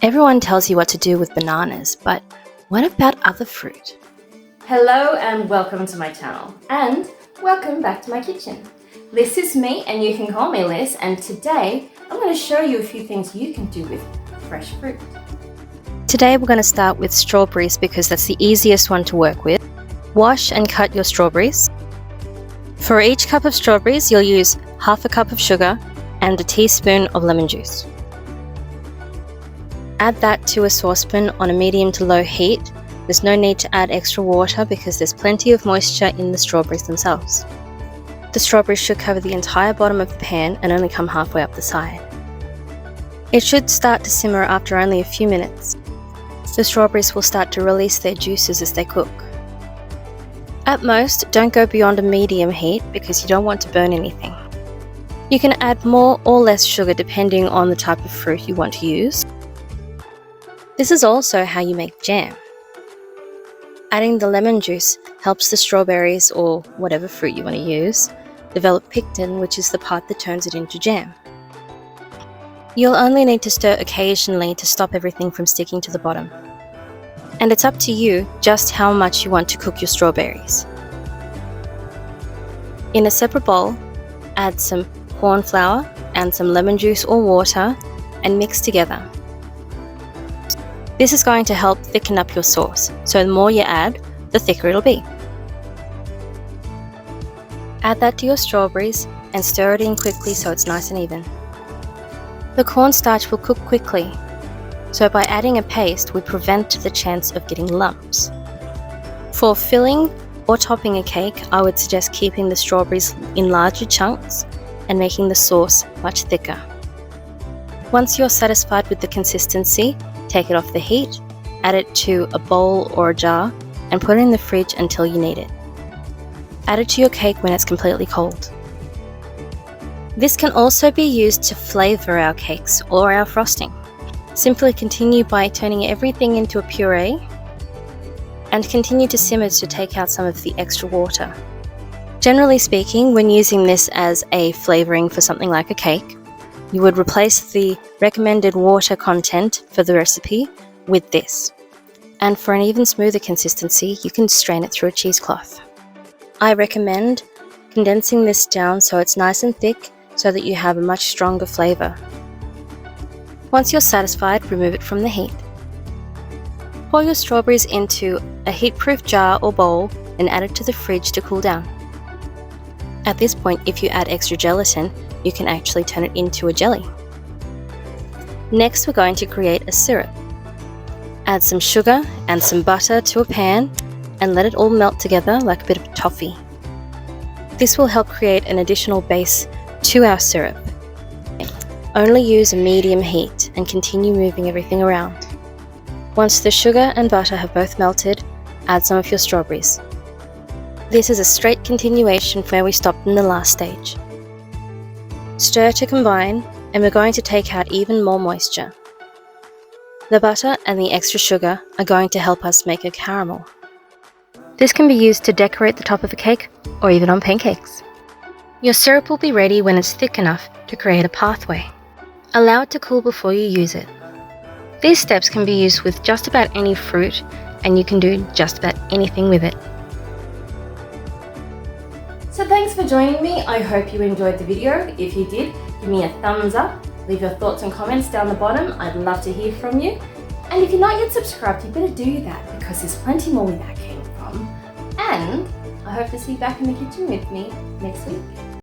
Everyone tells you what to do with bananas, but what about other fruit? Hello and welcome to my channel, and welcome back to my kitchen. Liz is me and you can call me Liz, and today I'm going to show you a few things you can do with fresh fruit. Today we're going to start with strawberries because that's the easiest one to work with. Wash and cut your strawberries. For each cup of strawberries you'll use half a cup of sugar and a teaspoon of lemon juice. Add that to a saucepan on a medium to low heat. There's no need to add extra water because there's plenty of moisture in the strawberries themselves. The strawberries should cover the entire bottom of the pan and only come halfway up the side. It should start to simmer after only a few minutes. The strawberries will start to release their juices as they cook. At most, don't go beyond a medium heat because you don't want to burn anything. You can add more or less sugar depending on the type of fruit you want to use. This is also how you make jam. Adding the lemon juice helps the strawberries, or whatever fruit you want to use, develop pectin, which is the part that turns it into jam. You'll only need to stir occasionally to stop everything from sticking to the bottom. And it's up to you just how much you want to cook your strawberries. In a separate bowl, add some corn flour and some lemon juice or water and mix together. This is going to help thicken up your sauce, so the more you add, the thicker it'll be. Add that to your strawberries and stir it in quickly so it's nice and even. The cornstarch will cook quickly, so by adding a paste we prevent the chance of getting lumps. For filling or topping a cake, I would suggest keeping the strawberries in larger chunks and making the sauce much thicker. Once you're satisfied with the consistency, take it off the heat, add it to a bowl or a jar, and put it in the fridge until you need it. Add it to your cake when it's completely cold. This can also be used to flavour our cakes or our frosting. Simply continue by turning everything into a puree and continue to simmer to take out some of the extra water. Generally speaking, when using this as a flavouring for something like a cake, you would replace the recommended water content for the recipe with this. And for an even smoother consistency, you can strain it through a cheesecloth. I recommend condensing this down so it's nice and thick so that you have a much stronger flavour. Once you're satisfied, remove it from the heat. Pour your strawberries into a heat-proof jar or bowl and add it to the fridge to cool down. At this point, if you add extra gelatin, you can actually turn it into a jelly. Next, we're going to create a syrup. Add some sugar and some butter to a pan and let it all melt together like a bit of toffee. This will help create an additional base to our syrup. Only use a medium heat and continue moving everything around. Once the sugar and butter have both melted, add some of your strawberries. This is a straight continuation from where we stopped in the last stage. Stir to combine, and we're going to take out even more moisture. The butter and the extra sugar are going to help us make a caramel. This can be used to decorate the top of a cake or even on pancakes. Your syrup will be ready when it's thick enough to create a pathway. Allow it to cool before you use it. These steps can be used with just about any fruit, and you can do just about anything with it. So thanks for joining me. I hope you enjoyed the video. If you did, give me a thumbs up. Leave your thoughts and comments down the bottom. I'd love to hear from you. And if you're not yet subscribed, you better do that because there's plenty more where that came from. And I hope to see you back in the kitchen with me next week.